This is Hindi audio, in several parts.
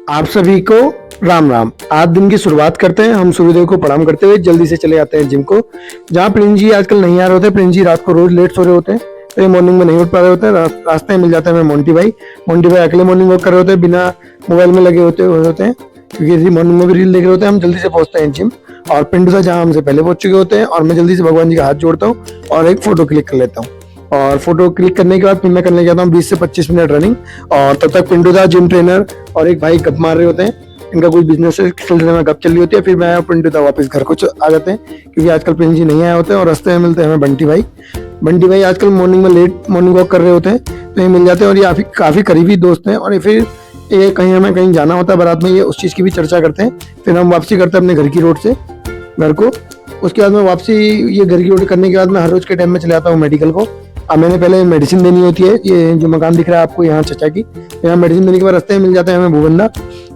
आप सभी को राम राम। आज दिन की शुरुआत करते हैं हम सूर्योदय को प्रणाम करते हुए जल्दी से चले आते हैं जिम को। जहाँ प्रिंस जी आजकल नहीं आ रहे होते, प्रिंस जी रात को रोज लेट सो रहे होते हैं तो ये मॉर्निंग में नहीं उठ पा रहे होते हैं। रास्ते में मिल जाता है हमें मोंटी भाई अकेले मॉर्निंग वॉक कर रहे होते हैं, बिना मोबाइल में लगे होते हैं क्योंकि इसी मॉर्निंग में भी रील देख रहे होते हैं। हम जल्दी से पहुंचते हैं जिम और पिंडू सा जहाँ हमसे पहले पहुंच चुके होते हैं और मैं जल्दी से भगवान जी का हाथ जोड़ता हूँ और एक फोटो क्लिक कर लेता हूँ। और फोटो क्लिक करने के बाद फिर मैं करने जाता हूँ 20 से 25 मिनट रनिंग। और तब तक पिंडू दा, जिम ट्रेनर और एक भाई गप मार रहे होते हैं, इनका कुछ बिजनेस के सिलसिले में गप चल रही होती है। फिर मैं और पिंटू दा वापस घर को आ जाते हैं क्योंकि आजकल प्रिंस जी नहीं आए होते हैं। और रास्ते में मिलते हैं हमें बंटी भाई आजकल मॉर्निंग में लेट मॉर्निंग वॉक कर रहे होते हैं तो ये मिल जाते हैं और ये काफी करीबी दोस्त हैं। और फिर ये हमें कहीं जाना होता है बारात में, ये उस चीज़ की भी चर्चा करते हैं। फिर हम वापसी करते हैं अपने घर की रोड से घर को। उसके बाद में वापसी ये घर की रोड करने के बाद मैं हर रोज के टाइम में चले आता हूँ मेडिकल को। अब मैंने पहले मेडिसिन देनी होती है, ये जो मकान दिख रहा है आपको यहाँ चचा की, यहाँ मेडिसिन देने के बाद रास्ते में मिल जाता है हमें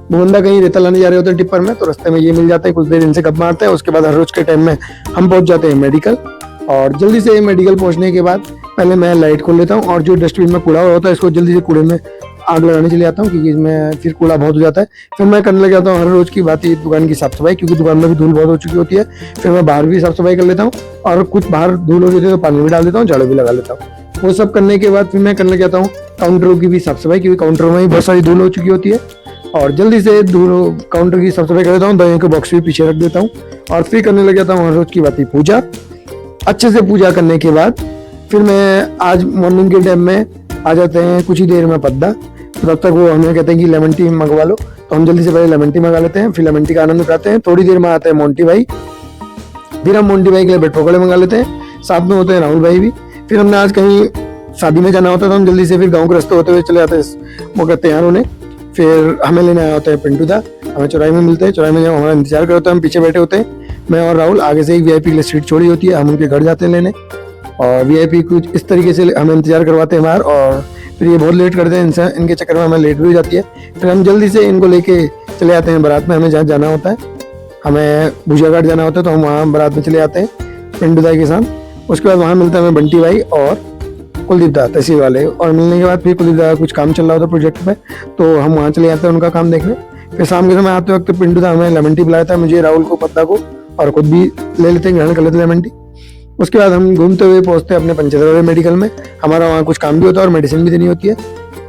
भुवंदा कहीं रेता लाने जा रहे होते हैं टिप्पर में, तो रास्ते में ये मिल जाता है। कुछ देर इनसे गप मारते हैं, उसके बाद हर रोज के टाइम में हम पहुंच जाते हैं मेडिकल। और जल्दी से मेडिकल पहुंचने के बाद पहले मैं लाइट खोल लेता हूँ और जो डस्टबिन में कूड़ा होता है इसको जल्दी से कूड़े में आग लगाने चले जाता हूँ क्योंकि इसमें फिर कूड़ा बहुत हो जाता है। फिर मैं करने लग जाता हूँ हर रोज की बात ये दुकान की साफ सफाई, क्योंकि दुकान में भी धूल बहुत हो चुकी होती है। फिर मैं बाहर भी साफ सफाई कर लेता हूँ और कुछ बाहर धूल हो जाती है तो पानी भी डाल देता हूँ, झाड़ू भी लगा लेता हूँ। वो सब करने के बाद फिर मैं करने लग जाता हूँ काउंटरों की भी साफ सफाई, क्योंकि काउंटरों में भी बहुत सारी धूल हो चुकी होती है। और जल्दी से धूल काउंटर की साफ सफाई कर देता हूँ, दवाइयों के बॉक्स भी पीछे रख देता हूँ और फिर करने लग जाता हूँ हर रोज की बात पूजा। अच्छे से पूजा करने के बाद फिर मैं आज मॉर्निंग के टाइम में आ जाते हैं कुछ ही देर में पद्दा, तो तब तक वो हमें कहते हैं कि लेमन टी मंगवा लो, तो हम जल्दी से पहले लेमन टी मंगा लेते हैं। फिर लेमन टी का आनंद उठाते हैं। थोड़ी देर में आते हैं मोंटी भाई, फिर हम मोंटी भाई के लिए ब्रेड पकौड़े मंगा लेते हैं, साथ में होते हैं राहुल भाई भी। फिर हमने आज कहीं शादी में जाना होता है तो हम जल्दी से फिर गाँव के रास्ते होते हुए चले जाते हैं मौके तैयार होने। फिर हमें लेने आया होता है पिंटू दा, हमें चौराहे में मिलते हैं। चौराहे में जब हमारा इंतजार कर होता है हम पीछे बैठे होते हैं, मैं और राहुल। आगे से एक वीआईपी के लिए सीट छोड़ी होती है, हम उनके घर जाते हैं लेने और वीआईपी कुछ इस तरीके से हमें इंतजार करवाते हैं बाहर। और फिर ये बहुत लेट करते हैं, इनके चक्कर में हमें लेट भी हो जाती है। फिर हम जल्दी से इनको लेके चले आते हैं बारात में। हमें जहाँ जाना होता है, हमें भुजिया घाट जाना होता है तो हम वहाँ बारात में चले आते हैं पिंटू दा के साथ। उसके बाद वहाँ मिलता है हमें बंटी भाई और कुलदीप दा तहसील वाले, और मिलने के बाद फिर कुलदीप दा कुछ काम चल रहा होता है प्रोजेक्ट पे तो हम वहाँ चले जाते हैं उनका काम देखने। फिर शाम के समय आते वक्त पिंटू दा हमें लेमन टी पिलाया था, मुझे, राहुल को, पद्दा को, और खुद भी ले लेते हैं, ग्रहण कर लेते हैं लेमन टी। उसके बाद हम घूमते हुए पहुंचते हैं अपने पंचेश्वर मेडिकल में, हमारा वहाँ कुछ काम भी होता है और मेडिसिन भी देनी होती है।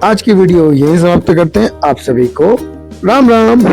आज की वीडियो यहीं समाप्त करते हैं। आप सभी को राम राम।